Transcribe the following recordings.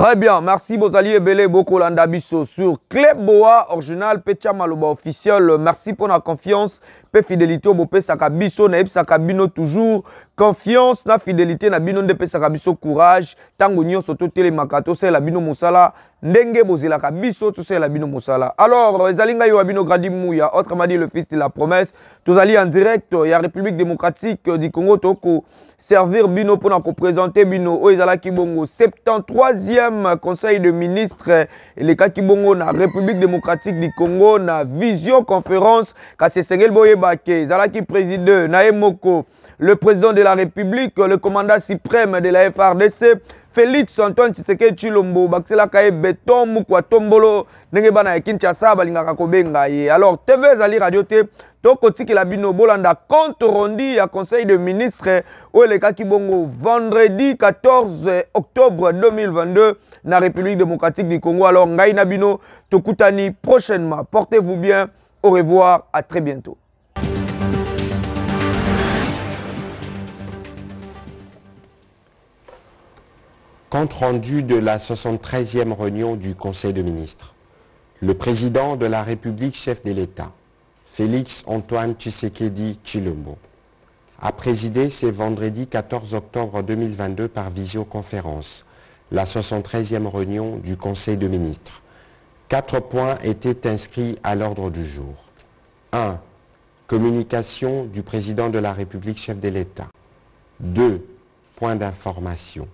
Très bien, merci Bozali Ebele Bokolanda Bisso sur Kleboa original Pecha Maloba officiel. Merci pour la confiance, pe fidélité au Bopé Sakabiso, Naib Sakabino toujours. Confiance, na fidélité, na bino de Sakabiso courage. Tango nyon soto tele makato, c'est la bino musala. Ndenge bozela kabiso, tout c'est la bino musala. Alors, Zalinga yo abino gradi mouya, autrement dit le fils de la promesse. Tous allez en direct, il y a République démocratique du Congo Toko. Servir Bino pour nous présenter Bino Oezala Kibongo 73e conseil de ministres et les Kibongo na République démocratique du Congo na vision conférence Kassé Sengel Boyebake Zala ki président Naemoko le président de la République le commandant suprême de la FRDC Félix Antoine Tshisekedi Tshilombo Baksela Kaye Beton Mukwa Tombolo ndenge bana ya Kinshasa balingaka kobenga ye. Alors TV Zali Radio T Tokotiki la bino bolanda compte rendu à conseil de ministres où les Kakibongo vendredi 14 octobre 2022 na République démocratique du Congo. Alors ngai na bino tokutani prochainement. Portez-vous bien. Au revoir, à très bientôt. Compte rendu de la 73e réunion du Conseil de ministres. Le président de la République, chef de l'État, Félix Antoine Tshisekedi Tshilombo, a présidé ce vendredi 14 octobre 2022 par visioconférence la 73e réunion du Conseil de ministres. 4 points étaient inscrits à l'ordre du jour. 1. Communication du président de la République, chef de l'État. 2. Point d'information.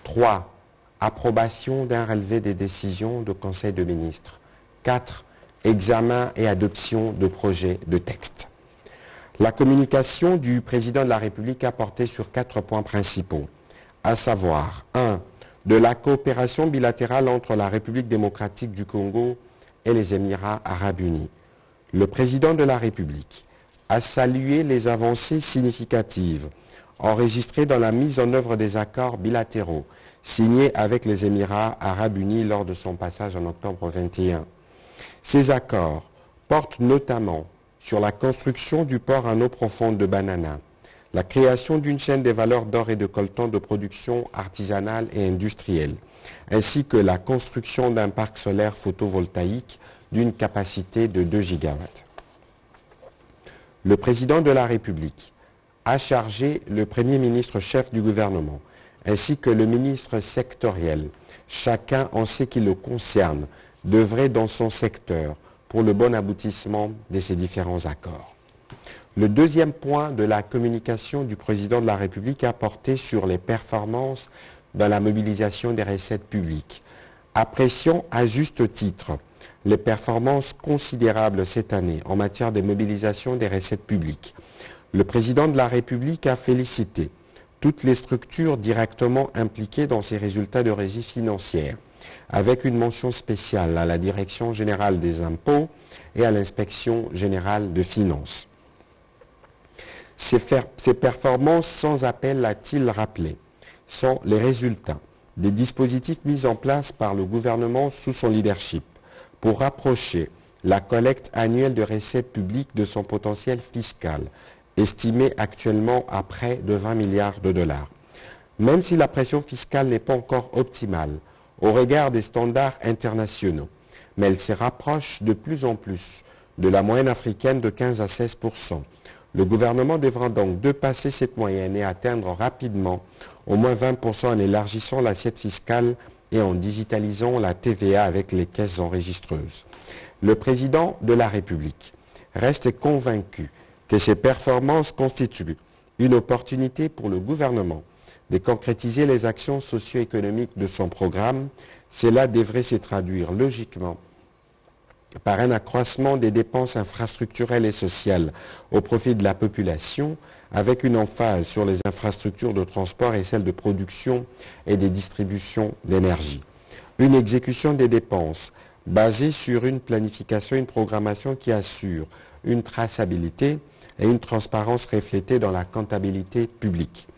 3. Approbation d'un relevé des décisions du Conseil de ministres. 4. Examen et adoption de projets de texte. La communication du président de la République a porté sur 4 points principaux, à savoir 1. De la coopération bilatérale entre la République démocratique du Congo et les Émirats arabes unis. Le président de la République a salué les avancées significatives enregistrées dans la mise en œuvre des accords bilatéraux signés avec les Émirats arabes unis lors de son passage en octobre 21. Ces accords portent notamment sur la construction du port en eau profonde de Banana, la création d'une chaîne des valeurs d'or et de coltan de production artisanale et industrielle, ainsi que la construction d'un parc solaire photovoltaïque d'une capacité de 2 gigawatts. Le président de la République a chargé le Premier ministre chef du gouvernement, ainsi que le ministre sectoriel, chacun en ce qui le concerne, d'œuvrer dans son secteur pour le bon aboutissement de ces différents accords. Le deuxième point de la communication du président de la République a porté sur les performances dans la mobilisation des recettes publiques. Apprécions à juste titre les performances considérables cette année en matière de mobilisation des recettes publiques. Le président de la République a félicité toutes les structures directement impliquées dans ces résultats de régie financière, avec une mention spéciale à la Direction générale des impôts et à l'Inspection générale de finances. Ces performances sans appel, a-t-il rappelé, sont les résultats des dispositifs mis en place par le gouvernement sous son leadership pour rapprocher la collecte annuelle de recettes publiques de son potentiel fiscal, estimé actuellement à près de 20 milliards de dollars. Même si la pression fiscale n'est pas encore optimale au regard des standards internationaux, mais elle se rapproche de plus en plus de la moyenne africaine de 15 à 16%. Le gouvernement devra donc dépasser cette moyenne et atteindre rapidement au moins 20% en élargissant l'assiette fiscale et en digitalisant la TVA avec les caisses enregistreuses. Le président de la République reste convaincu que ces performances constituent une opportunité pour le gouvernement de concrétiser les actions socio-économiques de son programme. Cela devrait se traduire logiquement par un accroissement des dépenses infrastructurelles et sociales au profit de la population, avec une emphase sur les infrastructures de transport et celles de production et de distribution d'énergie. Une exécution des dépenses basée sur une planification, une programmation qui assure une traçabilité et une transparence reflétée dans la comptabilité publique.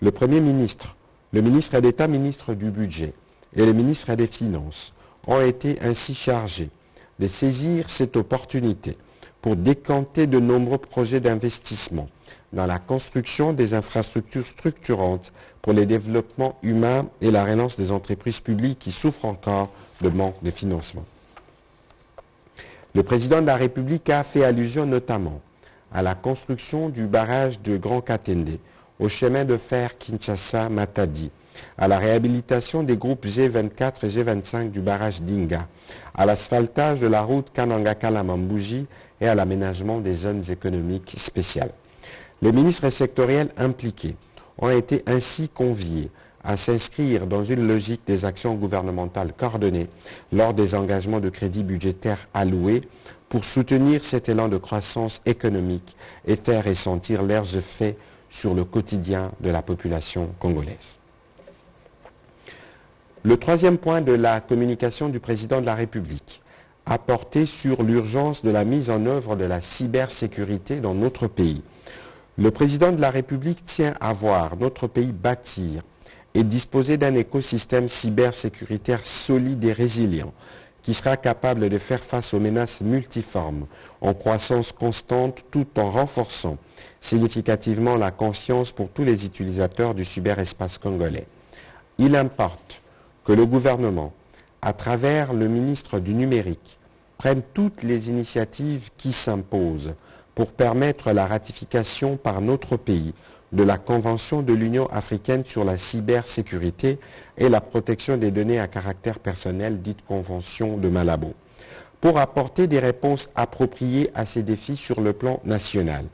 Le Premier ministre, le ministre d'État, ministre du Budget et le ministre des Finances ont été ainsi chargés de saisir cette opportunité pour décanter de nombreux projets d'investissement dans la construction des infrastructures structurantes pour le développement humain et la relance des entreprises publiques qui souffrent encore de manque de financement. Le président de la République a fait allusion notamment à la construction du barrage de Grand Katende, au chemin de fer Kinshasa-Matadi, à la réhabilitation des groupes G24 et G25 du barrage d'Inga, à l'asphaltage de la route Kananga-Kalamambouji et à l'aménagement des zones économiques spéciales. Les ministres sectoriels impliqués ont été ainsi conviés à s'inscrire dans une logique des actions gouvernementales coordonnées lors des engagements de crédits budgétaires alloués pour soutenir cet élan de croissance économique et faire ressentir leurs effets sur le quotidien de la population congolaise. Le troisième point de la communication du président de la République a porté sur l'urgence de la mise en œuvre de la cybersécurité dans notre pays. Le président de la République tient à voir notre pays bâtir et disposer d'un écosystème cybersécuritaire solide et résilient qui sera capable de faire face aux menaces multiformes en croissance constante tout en renforçant significativement la confiance pour tous les utilisateurs du cyberespace congolais. Il importe que le gouvernement, à travers le ministre du Numérique, prenne toutes les initiatives qui s'imposent pour permettre la ratification par notre pays de la Convention de l'Union africaine sur la cybersécurité et la protection des données à caractère personnel, dite Convention de Malabo, pour apporter des réponses appropriées à ces défis sur le plan national.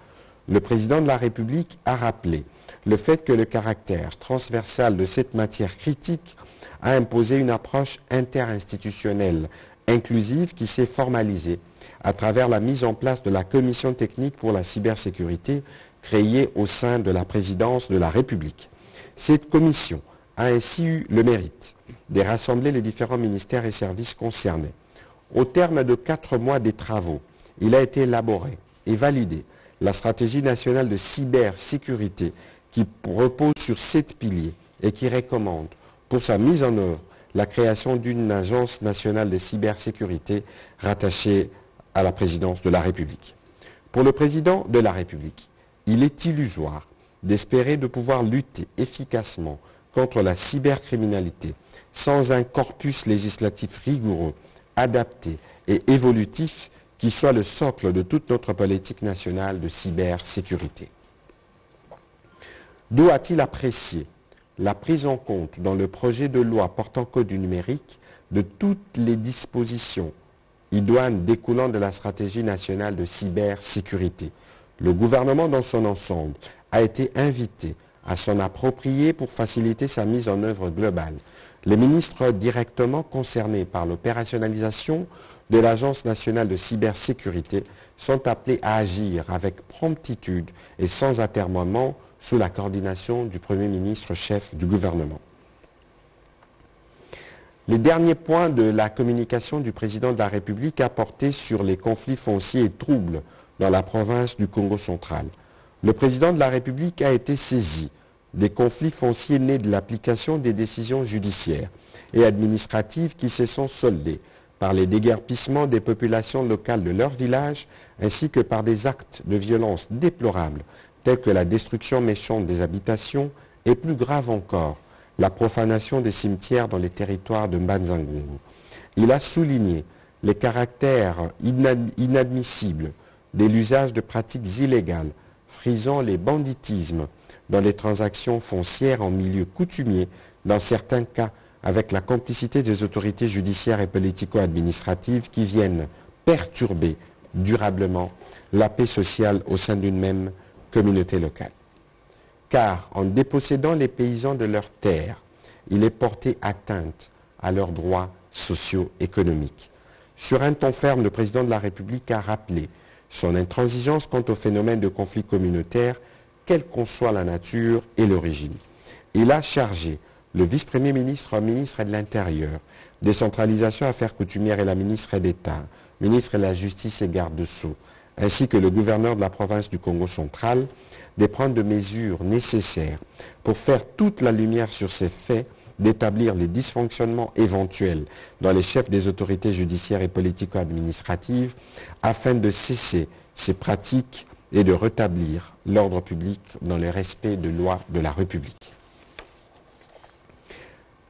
Le président de la République a rappelé le fait que le caractère transversal de cette matière critique a imposé une approche interinstitutionnelle inclusive qui s'est formalisée à travers la mise en place de la commission technique pour la cybersécurité créée au sein de la présidence de la République. Cette commission a ainsi eu le mérite de rassembler les différents ministères et services concernés. Au terme de 4 mois des travaux, il a été élaboré et validé la stratégie nationale de cybersécurité qui repose sur 7 piliers et qui recommande pour sa mise en œuvre la création d'une agence nationale de cybersécurité rattachée à la présidence de la République. Pour le président de la République, il est illusoire d'espérer de pouvoir lutter efficacement contre la cybercriminalité sans un corpus législatif rigoureux, adapté et évolutif qui soit le socle de toute notre politique nationale de cybersécurité. D'où a-t-il apprécié la prise en compte dans le projet de loi portant code du numérique de toutes les dispositions idoines découlant de la stratégie nationale de cybersécurité. Le gouvernement dans son ensemble a été invité à s'en approprier pour faciliter sa mise en œuvre globale. Les ministres directement concernés par l'opérationnalisation de l'Agence nationale de cybersécurité sont appelés à agir avec promptitude et sans atermoiement sous la coordination du Premier ministre chef du gouvernement. Les derniers points de la communication du président de la République a porté sur les conflits fonciers et troubles dans la province du Congo central. Le président de la République a été saisi des conflits fonciers nés de l'application des décisions judiciaires et administratives qui se sont soldés par les déguerpissements des populations locales de leur village ainsi que par des actes de violence déplorables tels que la destruction méchante des habitations et plus grave encore, la profanation des cimetières dans les territoires de Mbanzangungu. Il a souligné les caractères inadmissibles de l'usage de pratiques illégales, frisant les banditismes dans les transactions foncières en milieu coutumier, dans certains cas avec la complicité des autorités judiciaires et politico-administratives qui viennent perturber durablement la paix sociale au sein d'une même communauté locale. Car en dépossédant les paysans de leurs terres, il est porté atteinte à leurs droits socio-économiques. Sur un ton ferme, le président de la République a rappelé son intransigeance quant au phénomène de conflit communautaire, quelle qu'en soit la nature et l'origine. Il a chargé le vice-premier ministre, ministre de l'Intérieur, décentralisation, affaires coutumières et la ministre d'État, ministre de la Justice et garde-sceaux, ainsi que le gouverneur de la province du Congo central, de prendre des mesures nécessaires pour faire toute la lumière sur ces faits, d'établir les dysfonctionnements éventuels dans les chefs des autorités judiciaires et politico-administratives afin de cesser ces pratiques et de rétablir l'ordre public dans le respect de lois de la République.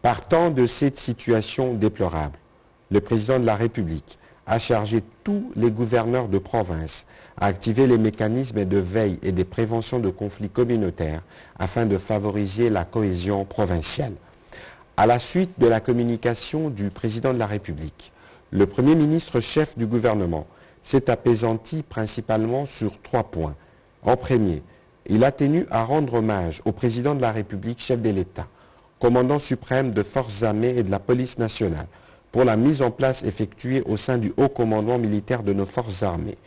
Partant de cette situation déplorable, le président de la République a chargé tous les gouverneurs de province à activer les mécanismes de veille et de prévention de conflits communautaires afin de favoriser la cohésion provinciale. À la suite de la communication du président de la République, le Premier ministre chef du gouvernement s'est apaisanti principalement sur 3 points. En premier, il a tenu à rendre hommage au président de la République, chef de l'État, commandant suprême de forces armées et de la police nationale, pour la mise en place effectuée au sein du haut commandement militaire de nos forces armées,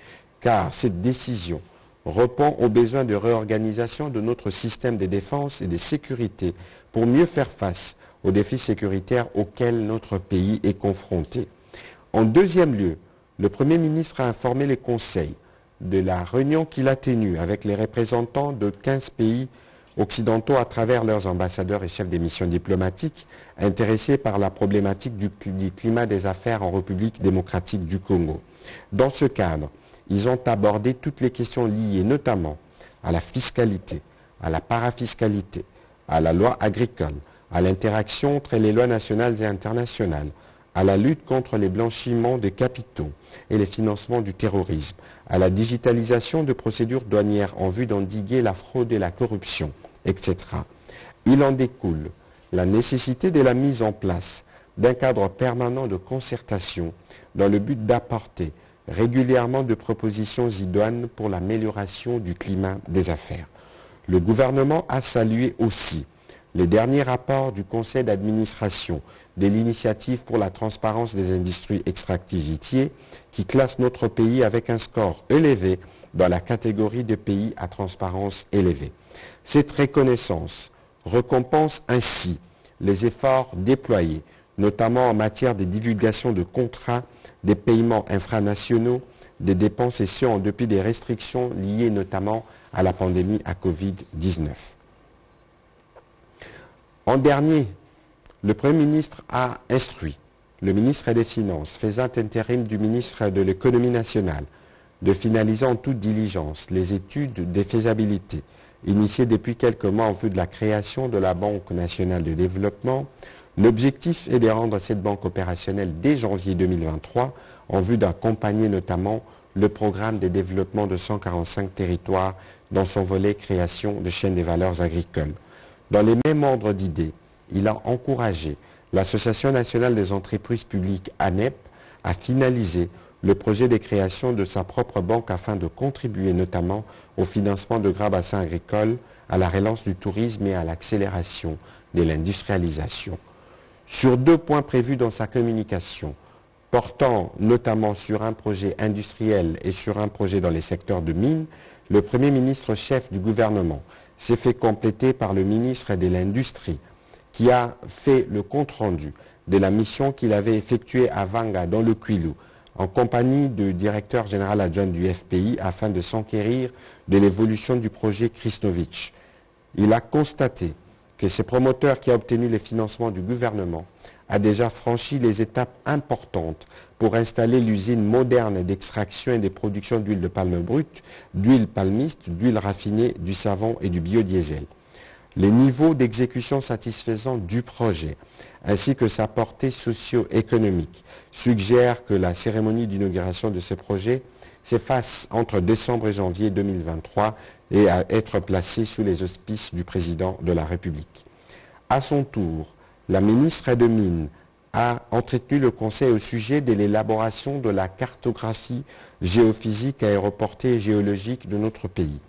car cette décision répond aux besoins de réorganisation de notre système de défense et de sécurité pour mieux faire face aux défis sécuritaires auxquels notre pays est confronté. En deuxième lieu, le Premier ministre a informé les conseils de la réunion qu'il a tenue avec les représentants de 15 pays occidentaux à travers leurs ambassadeurs et chefs des missions diplomatiques intéressés par la problématique du climat des affaires en République démocratique du Congo. Dans ce cadre, ils ont abordé toutes les questions liées notamment à la fiscalité, à la parafiscalité, à la loi agricole, à l'interaction entre les lois nationales et internationales, à la lutte contre les blanchiments de capitaux et les financements du terrorisme, à la digitalisation de procédures douanières en vue d'endiguer la fraude et la corruption, etc. Il en découle la nécessité de la mise en place d'un cadre permanent de concertation dans le but d'apporter régulièrement de propositions idoines pour l'amélioration du climat des affaires. Le gouvernement a salué aussi les derniers rapports du Conseil d'administration de l'Initiative pour la transparence des industries extractivitières qui classe notre pays avec un score élevé dans la catégorie des pays à transparence élevée. Cette reconnaissance récompense ainsi les efforts déployés, notamment en matière de divulgation de contrats, des paiements infranationaux, des dépenses et ce en dépit des restrictions liées notamment à la pandémie à Covid-19. En dernier, le Premier ministre a instruit le ministre des Finances, faisant intérim du ministre de l'Économie nationale, de finaliser en toute diligence les études de faisabilité initiées depuis quelques mois en vue de la création de la Banque nationale de développement. L'objectif est de rendre cette banque opérationnelle dès janvier 2023 en vue d'accompagner notamment le programme de développement de 145 territoires dans son volet création de chaînes des valeurs agricoles. Dans les mêmes ordres d'idées, il a encouragé l'Association nationale des entreprises publiques ANEP à finaliser le projet de création de sa propre banque afin de contribuer notamment au financement de grands bassins agricoles, à la relance du tourisme et à l'accélération de l'industrialisation. Sur 2 points prévus dans sa communication, portant notamment sur un projet industriel et sur un projet dans les secteurs de mines, le Premier ministre chef du gouvernement s'est fait compléter par le ministre de l'Industrie qui a fait le compte-rendu de la mission qu'il avait effectuée à Vanga dans le Kwilu en compagnie du directeur général adjoint du FPI afin de s'enquérir de l'évolution du projet Kristovich. Il a constaté que ce promoteur qui a obtenu les financements du gouvernement a déjà franchi les étapes importantes pour installer l'usine moderne d'extraction et de production d'huile de palme brute, d'huile palmiste, d'huile raffinée, du savon et du biodiesel. Les niveaux d'exécution satisfaisants du projet, ainsi que sa portée socio-économique, suggèrent que la cérémonie d'inauguration de ce projet s'efface entre décembre et janvier 2023 et à être placée sous les auspices du président de la République. À son tour, la ministre des Mines a entretenu le Conseil au sujet de l'élaboration de la cartographie géophysique, aéroportée et géologique de notre pays,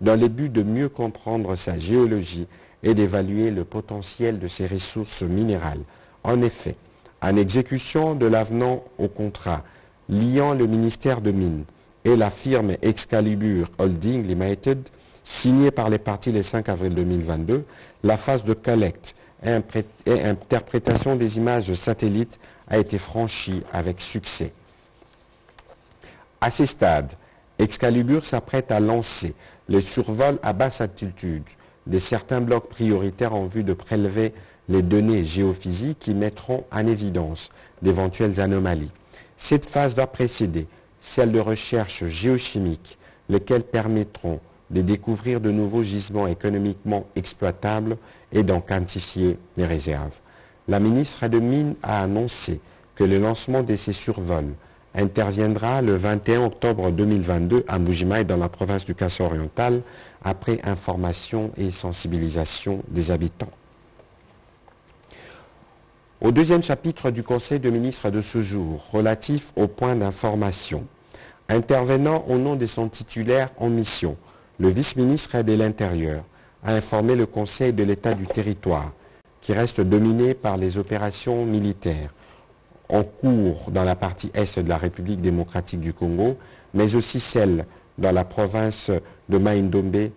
dans le but de mieux comprendre sa géologie et d'évaluer le potentiel de ses ressources minérales. En effet, en exécution de l'avenant au contrat liant le ministère de Mines et la firme Excalibur Holding Limited, signé par les parties le 5 avril 2022, la phase de collecte et interprétation des images satellites a été franchie avec succès. À ce stade, Excalibur s'apprête à lancer le survol à basse altitude de certains blocs prioritaires en vue de prélever les données géophysiques qui mettront en évidence d'éventuelles anomalies. Cette phase va précéder celle de recherche géochimique lesquels permettront de découvrir de nouveaux gisements économiquement exploitables et d'en quantifier les réserves. La ministre des Mines a annoncé que le lancement de ces survols interviendra le 21 octobre 2022 à Mbujimayi dans la province du Kasaï oriental après information et sensibilisation des habitants. Au deuxième chapitre du Conseil des ministres de ce jour, relatif au point d'information, intervenant au nom de son titulaire en mission, le vice-ministre de l'Intérieur a informé le Conseil de l'État du territoire, qui reste dominé par les opérations militaires en cours dans la partie est de la République démocratique du Congo, mais aussi celle dans la province de Mai-Ndombe,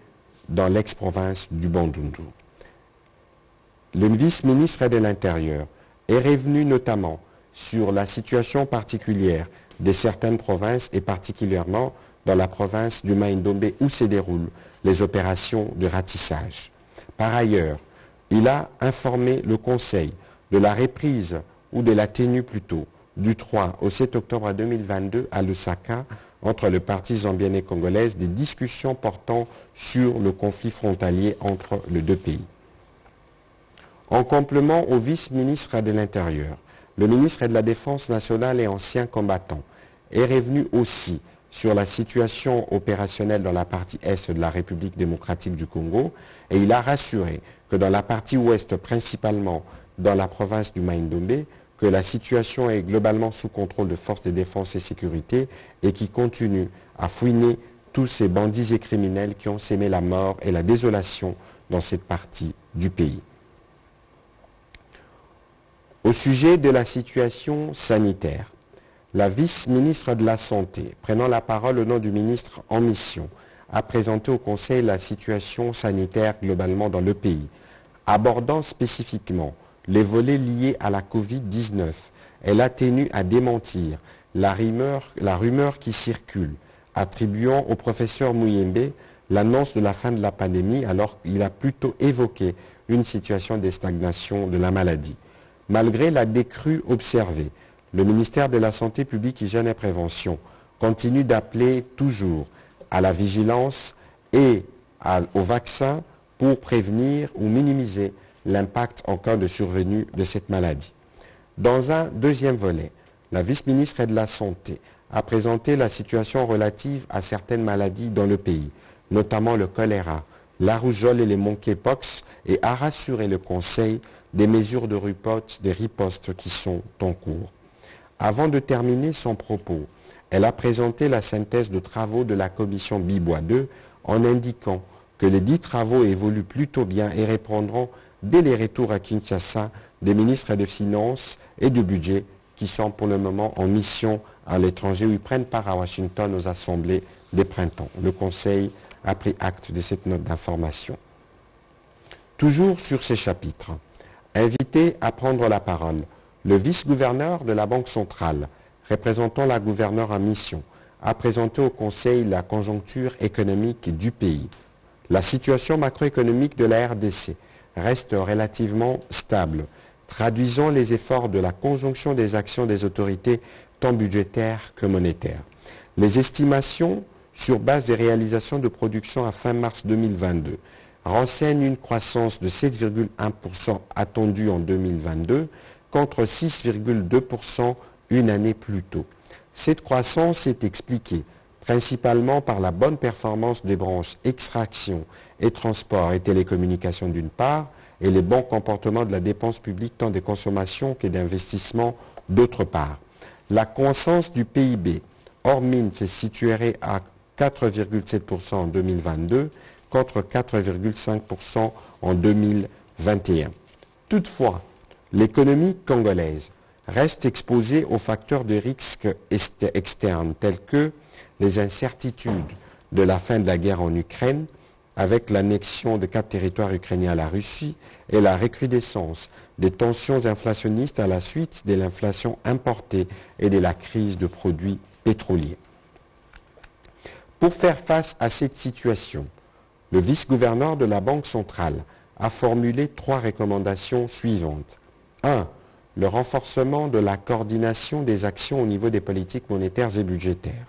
dans l'ex-province du Bandundu. Le vice-ministre de l'Intérieur est revenu notamment sur la situation particulière de certaines provinces et particulièrement dans la province du Mai-Ndombe où se déroulent les opérations de ratissage. Par ailleurs, il a informé le Conseil de la reprise ou de la tenue plutôt du 3 au 7 octobre 2022 à Lusaka entre le parti zambien et congolaise des discussions portant sur le conflit frontalier entre les deux pays. En complément au vice-ministre de l'Intérieur, le ministre de la Défense nationale et ancien combattant est revenu aussi sur la situation opérationnelle dans la partie est de la République démocratique du Congo et il a rassuré que dans la partie ouest, principalement dans la province du Mai-Ndombe, que la situation est globalement sous contrôle de forces de défense et sécurité et qui continue à fouiner tous ces bandits et criminels qui ont sémé la mort et la désolation dans cette partie du pays. Au sujet de la situation sanitaire, la vice-ministre de la Santé, prenant la parole au nom du ministre en mission, a présenté au Conseil la situation sanitaire globalement dans le pays, abordant spécifiquement les volets liés à la Covid-19. Elle a tenu à démentir la rumeur qui circule, attribuant au professeur Muyembe l'annonce de la fin de la pandémie alors qu'il a plutôt évoqué une situation de stagnation de la maladie. Malgré la décrue observée, le ministère de la Santé publique, Hygiène et Prévention continue d'appeler toujours à la vigilance et au vaccin pour prévenir ou minimiser l'impact en cas de survenue de cette maladie. Dans un deuxième volet, la vice-ministre de la Santé a présenté la situation relative à certaines maladies dans le pays, notamment le choléra, la rougeole et les monkeypox, et a rassuré le Conseil des mesures de riposte qui sont en cours. Avant de terminer son propos, elle a présenté la synthèse de travaux de la commission Bibois 2 en indiquant que les 10 travaux évoluent plutôt bien et répondront dès les retours à Kinshasa des ministres des Finances et du Budget qui sont pour le moment en mission à l'étranger ou ils prennent part à Washington aux assemblées des printemps. Le Conseil a pris acte de cette note d'information. Toujours sur ces chapitres, invité à prendre la parole, le vice-gouverneur de la Banque centrale, représentant la gouverneure en mission, a présenté au Conseil la conjoncture économique du pays. La situation macroéconomique de la RDC reste relativement stable, traduisant les efforts de la conjonction des actions des autorités tant budgétaires que monétaires. Les estimations sur base des réalisations de production à fin mars 2022 renseignent une croissance de 7,1% attendue en 2022 contre 6,2% une année plus tôt. Cette croissance est expliquée principalement par la bonne performance des branches extraction et transport et télécommunications d'une part, et les bons comportements de la dépense publique tant des consommations que d'investissements d'autre part. La croissance du PIB hors mine se situerait à 4,7% en 2022 contre 4,5% en 2021. Toutefois, l'économie congolaise reste exposée aux facteurs de risque externes tels que les incertitudes de la fin de la guerre en Ukraine, avec l'annexion de 4 territoires ukrainiens à la Russie et la recrudescence des tensions inflationnistes à la suite de l'inflation importée et de la crise de produits pétroliers. Pour faire face à cette situation, le vice-gouverneur de la Banque centrale a formulé 3 recommandations suivantes. 1. Le renforcement de la coordination des actions au niveau des politiques monétaires et budgétaires.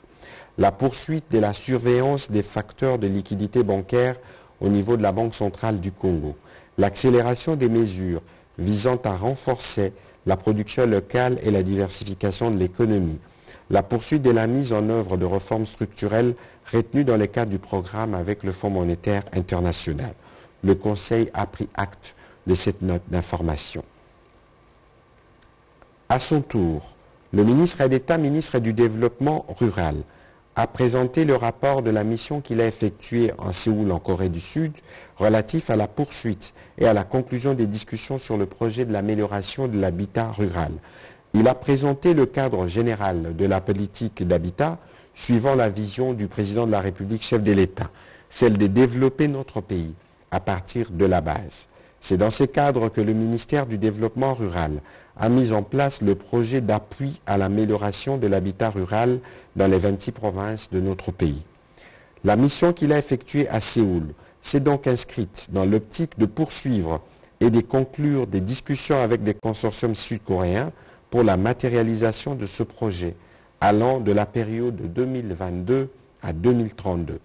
la poursuite de la surveillance des facteurs de liquidité bancaire au niveau de la Banque centrale du Congo, l'accélération des mesures visant à renforcer la production locale et la diversification de l'économie, la poursuite de la mise en œuvre de réformes structurelles retenues dans le cadre du programme avec le Fonds monétaire international. Le Conseil a pris acte de cette note d'information. À son tour, le ministre d'État, ministre du Développement rural, a présenté le rapport de la mission qu'il a effectuée en Séoul, en Corée du Sud, relatif à la poursuite et à la conclusion des discussions sur le projet de l'amélioration de l'habitat rural. Il a présenté le cadre général de la politique d'habitat suivant la vision du président de la République, chef de l'État, celle de développer notre pays à partir de la base. C'est dans ces cadres que le ministère du Développement rural a mis en place le projet d'appui à l'amélioration de l'habitat rural dans les 26 provinces de notre pays. La mission qu'il a effectuée à Séoul s'est donc inscrite dans l'optique de poursuivre et de conclure des discussions avec des consortiums sud-coréens pour la matérialisation de ce projet allant de la période de 2022 à 2032.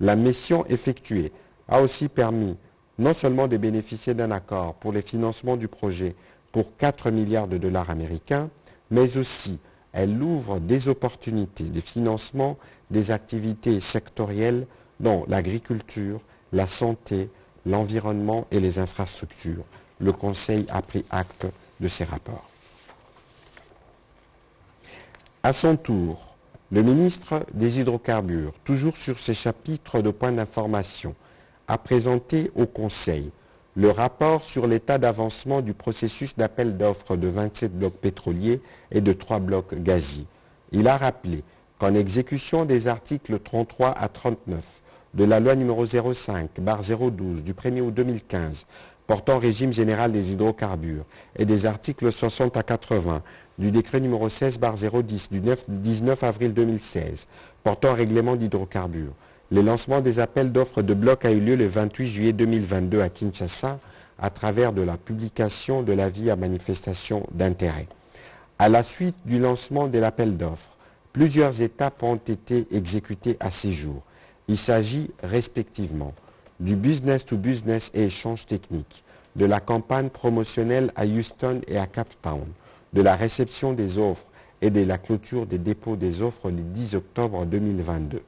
La mission effectuée a aussi permis non seulement de bénéficier d'un accord pour les financements du projet pour 4 milliards de dollars américains, mais aussi elle ouvre des opportunités de financement des activités sectorielles dont l'agriculture, la santé, l'environnement et les infrastructures. Le Conseil a pris acte de ces rapports. À son tour, le ministre des Hydrocarbures, toujours sur ces chapitres de points d'information, a présenté au Conseil le rapport sur l'état d'avancement du processus d'appel d'offres de 27 blocs pétroliers et de 3 blocs gaziers. Il a rappelé qu'en exécution des articles 33 à 39 de la loi numéro 05/012 du 1er août 2015 portant régime général des hydrocarbures et des articles 60 à 80 du décret numéro 16/010 du 19 avril 2016 portant règlement d'hydrocarbures, le lancement des appels d'offres de blocs a eu lieu le 28 juillet 2022 à Kinshasa à travers de la publication de l'avis à manifestation d'intérêt. À la suite du lancement de l'appel d'offres, plusieurs étapes ont été exécutées à ces jours. Il s'agit respectivement du business to business et échange technique, de la campagne promotionnelle à Houston et à Cape Town, de la réception des offres et de la clôture des dépôts des offres le 10 octobre 2022.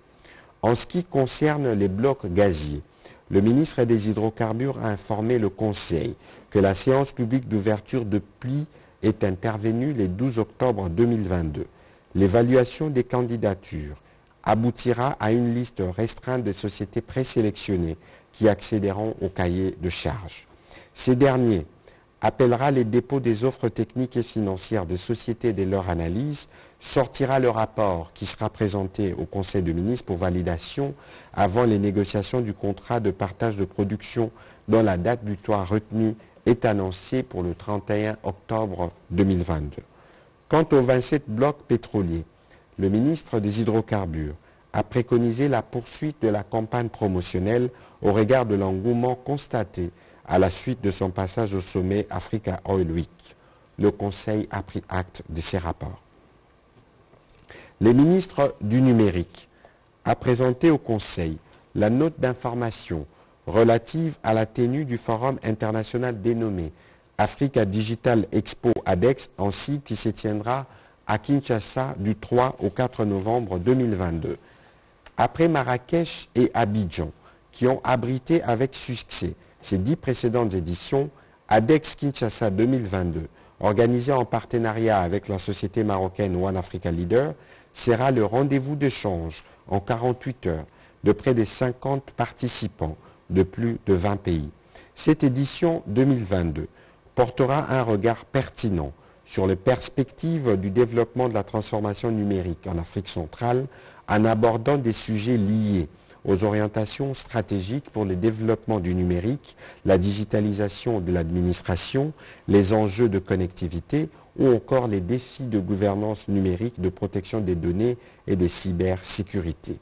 En ce qui concerne les blocs gaziers, le ministre des Hydrocarbures a informé le Conseil que la séance publique d'ouverture de pli est intervenue le 12 octobre 2022. L'évaluation des candidatures aboutira à une liste restreinte de sociétés présélectionnées qui accéderont au cahier de charges. Ces derniers appellera les dépôts des offres techniques et financières des sociétés de leur analyse, sortira le rapport qui sera présenté au Conseil des ministres pour validation avant les négociations du contrat de partage de production dont la date butoir retenue est annoncée pour le 31 octobre 2022. Quant aux 27 blocs pétroliers, le ministre des Hydrocarbures a préconisé la poursuite de la campagne promotionnelle au regard de l'engouement constaté à la suite de son passage au sommet Africa Oil Week. Le Conseil a pris acte de ces rapports. Le ministre du Numérique a présenté au Conseil la note d'information relative à la tenue du forum international dénommé Africa Digital Expo ADEX en cycle qui se tiendra à Kinshasa du 3 au 4 novembre 2022. Après Marrakech et Abidjan, qui ont abrité avec succès ces 10 précédentes éditions, ADEX Kinshasa 2022, organisée en partenariat avec la société marocaine One Africa Leader, sera le rendez-vous d'échange en 48 heures de près de 50 participants de plus de 20 pays. Cette édition 2022 portera un regard pertinent sur les perspectives du développement de la transformation numérique en Afrique centrale en abordant des sujets liés aux orientations stratégiques pour le développement du numérique, la digitalisation de l'administration, les enjeux de connectivité ou encore les défis de gouvernance numérique, de protection des données et de cybersécurité.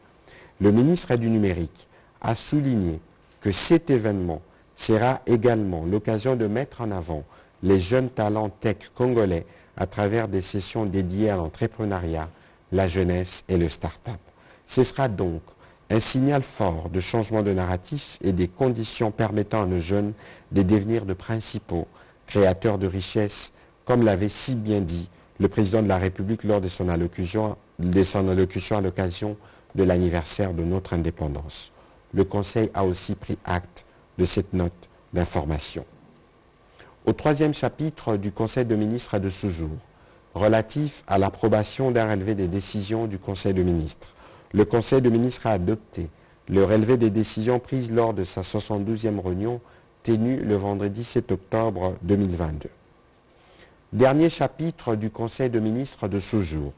Le ministre du Numérique a souligné que cet événement sera également l'occasion de mettre en avant les jeunes talents tech congolais à travers des sessions dédiées à l'entrepreneuriat, la jeunesse et le start-up. Ce sera donc un signal fort de changement de narratif et des conditions permettant à nos jeunes de devenir de principaux créateurs de richesses, comme l'avait si bien dit le président de la République lors de son allocution à l'occasion de l'anniversaire de notre indépendance. Le Conseil a aussi pris acte de cette note d'information. Au troisième chapitre du Conseil de ministres de ce jour, relatif à l'approbation d'un relevé des décisions du Conseil de ministres, le Conseil de ministres a adopté le relevé des décisions prises lors de sa 72e réunion tenue le vendredi 7 octobre 2022. Dernier chapitre du Conseil de ministres de ce jour,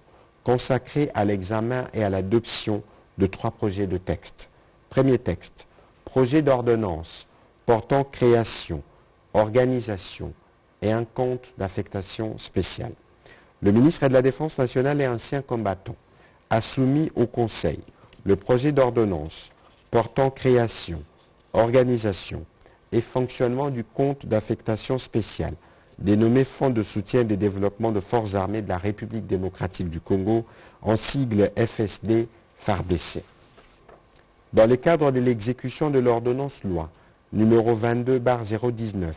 consacré à l'examen et à l'adoption de 3 projets de texte. Premier texte, projet d'ordonnance portant création, organisation et un compte d'affectation spéciale. Le ministre de la Défense nationale et ancien combattant a soumis au Conseil le projet d'ordonnance portant création, organisation et fonctionnement du compte d'affectation spéciale, dénommé Fonds de soutien des développements de forces armées de la République démocratique du Congo, en sigle FSD-FARDC. Dans le cadre de l'exécution de l'ordonnance loi numéro 22/019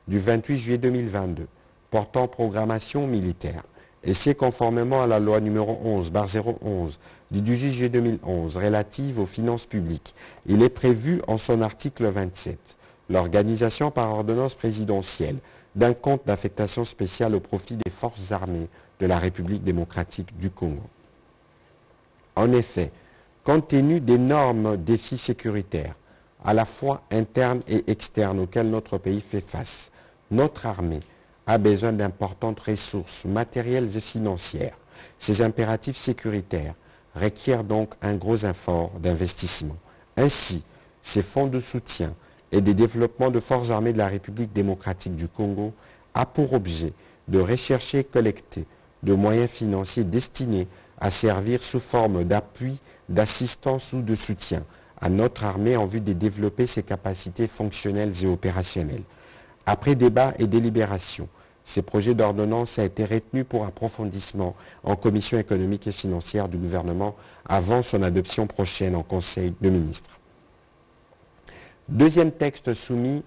du 28 juillet 2022 portant programmation militaire, et c'est conformément à la loi numéro 11/011 du 18 juillet 2011 relative aux finances publiques, il est prévu en son article 27 l'organisation par ordonnance présidentielle d'un compte d'affectation spéciale au profit des forces armées de la République démocratique du Congo. En effet, compte tenu d'énormes défis sécuritaires, à la fois internes et externes auxquels notre pays fait face, notre armée a besoin d'importantes ressources matérielles et financières. Ces impératifs sécuritaires requièrent donc un gros effort d'investissement. Ainsi, ces fonds de soutien et de développement de forces armées de la République démocratique du Congo a pour objet de rechercher et collecter de moyens financiers destinés à servir sous forme d'appui, d'assistance ou de soutien à notre armée en vue de développer ses capacités fonctionnelles et opérationnelles. Après débat et délibération, ces projets d'ordonnance a été retenu pour approfondissement en commission économique et financière du gouvernement avant son adoption prochaine en Conseil de ministres. Deuxième texte soumis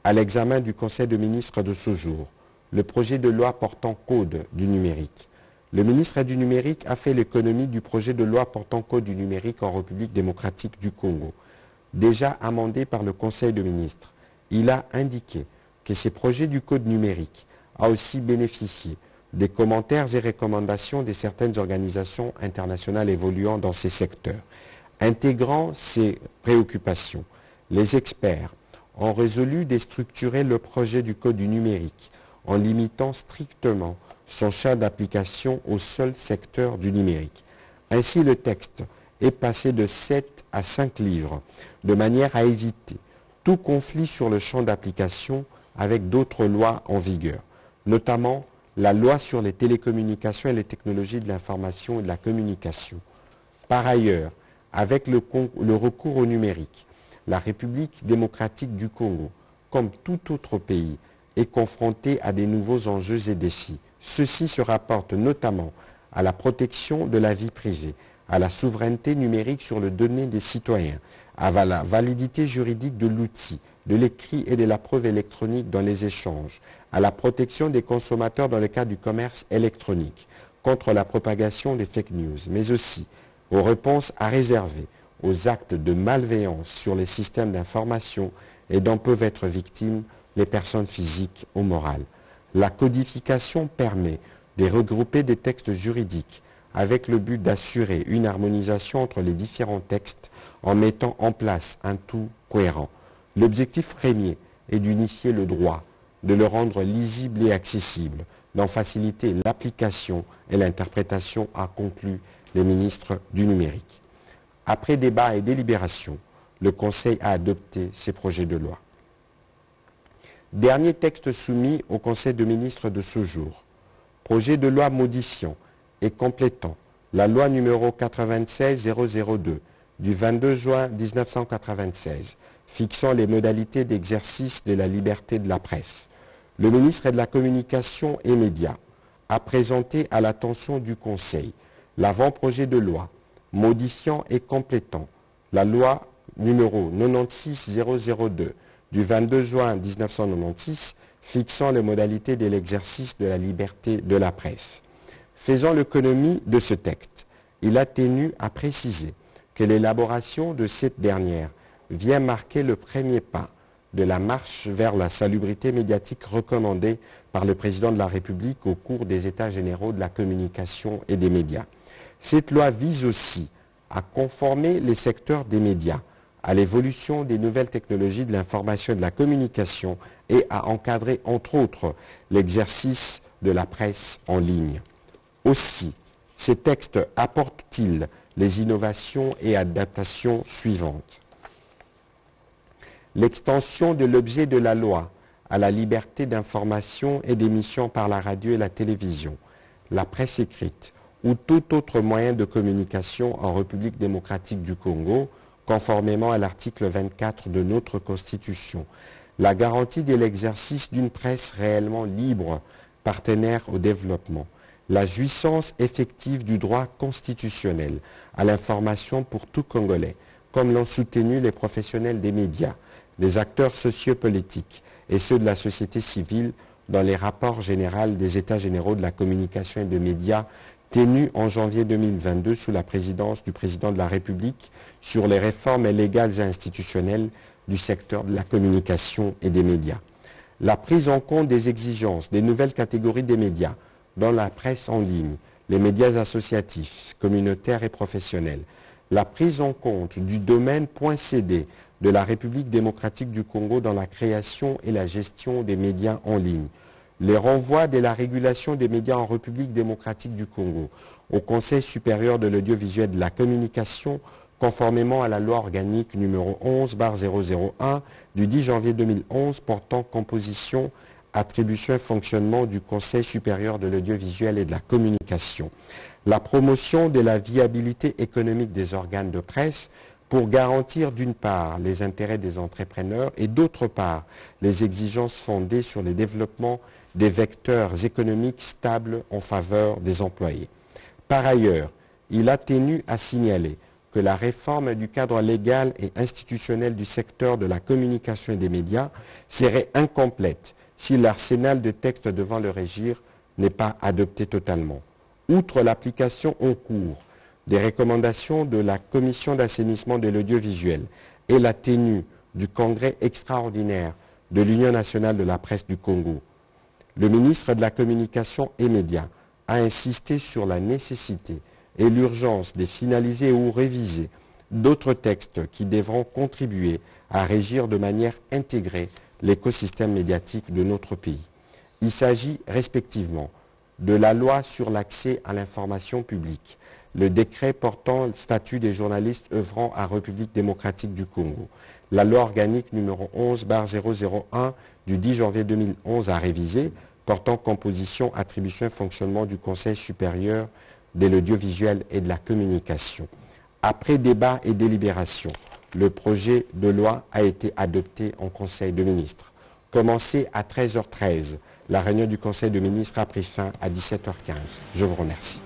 à l'examen du Conseil de ministres de ce jour, le projet de loi portant code du numérique. Le ministre du numérique a fait l'économie du projet de loi portant code du numérique en République démocratique du Congo. Déjà amendé par le Conseil de ministres, il a indiqué que ces projets du code numérique a aussi bénéficié des commentaires et recommandations de certaines organisations internationales évoluant dans ces secteurs. Intégrant ces préoccupations, les experts ont résolu de structurer le projet du code du numérique en limitant strictement son champ d'application au seul secteur du numérique. Ainsi, le texte est passé de 7 à 5 livres, de manière à éviter tout conflit sur le champ d'application avec d'autres lois en vigueur, notamment la loi sur les télécommunications et les technologies de l'information et de la communication. Par ailleurs, avec le recours au numérique, la République démocratique du Congo, comme tout autre pays, est confrontée à des nouveaux enjeux et défis. Ceux-ci se rapportent notamment à la protection de la vie privée, à la souveraineté numérique sur les données des citoyens, à la validité juridique de l'outil, de l'écrit et de la preuve électronique dans les échanges, à la protection des consommateurs dans le cadre du commerce électronique, contre la propagation des fake news, mais aussi aux réponses à réserver aux actes de malveillance sur les systèmes d'information et dont peuvent être victimes les personnes physiques ou morales. La codification permet de regrouper des textes juridiques avec le but d'assurer une harmonisation entre les différents textes en mettant en place un tout cohérent. L'objectif premier est d'unifier le droit, de le rendre lisible et accessible, d'en faciliter l'application et l'interprétation, a conclu les ministres du numérique. Après débat et délibération, le Conseil a adopté ces projets de loi. Dernier texte soumis au Conseil de ministres de ce jour, projet de loi modifiant et complétant la loi numéro 96-002 du 22 juin 1996, fixant les modalités d'exercice de la liberté de la presse. Le ministre de la Communication et Médias a présenté à l'attention du Conseil l'avant-projet de loi modifiant et complétant la loi numéro 96002 du 22 juin 1996 fixant les modalités de l'exercice de la liberté de la presse. Faisant l'économie de ce texte, il a tenu à préciser que l'élaboration de cette dernière vient marquer le premier pas de la marche vers la salubrité médiatique recommandée par le président de la République au cours des États généraux de la communication et des médias. Cette loi vise aussi à conformer les secteurs des médias à l'évolution des nouvelles technologies de l'information et de la communication et à encadrer, entre autres, l'exercice de la presse en ligne. Aussi, ces textes apportent-ils les innovations et adaptations suivantes. L'extension de l'objet de la loi à la liberté d'information et d'émission par la radio et la télévision, la presse écrite ou tout autre moyen de communication en République démocratique du Congo, conformément à l'article 24 de notre Constitution. La garantie de l'exercice d'une presse réellement libre, partenaire au développement. La jouissance effective du droit constitutionnel à l'information pour tout Congolais, comme l'ont soutenu les professionnels des médias, les acteurs sociopolitiques et ceux de la société civile dans les rapports généraux des États généraux de la communication et des médias tenus en janvier 2022 sous la présidence du président de la République sur les réformes légales et institutionnelles du secteur de la communication et des médias. La prise en compte des exigences des nouvelles catégories des médias dans la presse en ligne, les médias associatifs, communautaires et professionnels, la prise en compte du domaine .cd de la République démocratique du Congo dans la création et la gestion des médias en ligne, les renvois de la régulation des médias en République démocratique du Congo au Conseil supérieur de l'audiovisuel de la communication conformément à la loi organique numéro 11/001 du 10 janvier 2011 portant composition, attribution et fonctionnement du Conseil supérieur de l'audiovisuel et de la communication. La promotion de la viabilité économique des organes de presse pour garantir d'une part les intérêts des entrepreneurs et d'autre part les exigences fondées sur le développement des vecteurs économiques stables en faveur des employés. Par ailleurs, il a tenu à signaler que la réforme du cadre légal et institutionnel du secteur de la communication et des médias serait incomplète si l'arsenal de textes devant le régir n'est pas adopté totalement. Outre l'application en cours des recommandations de la Commission d'assainissement de l'audiovisuel et la tenue du Congrès extraordinaire de l'Union nationale de la presse du Congo, le ministre de la Communication et Médias a insisté sur la nécessité et l'urgence de finaliser ou réviser d'autres textes qui devront contribuer à régir de manière intégrée l'écosystème médiatique de notre pays. Il s'agit respectivement de la loi sur l'accès à l'information publique, le décret portant le statut des journalistes œuvrant à République démocratique du Congo, la loi organique numéro 11/001 du 10 janvier 2011 à réviser, portant composition, attribution et fonctionnement du Conseil supérieur de l'audiovisuel et de la communication. Après débat et délibération, le projet de loi a été adopté en Conseil de ministres. Commencé à 13h13, la réunion du Conseil de ministres a pris fin à 17h15. Je vous remercie.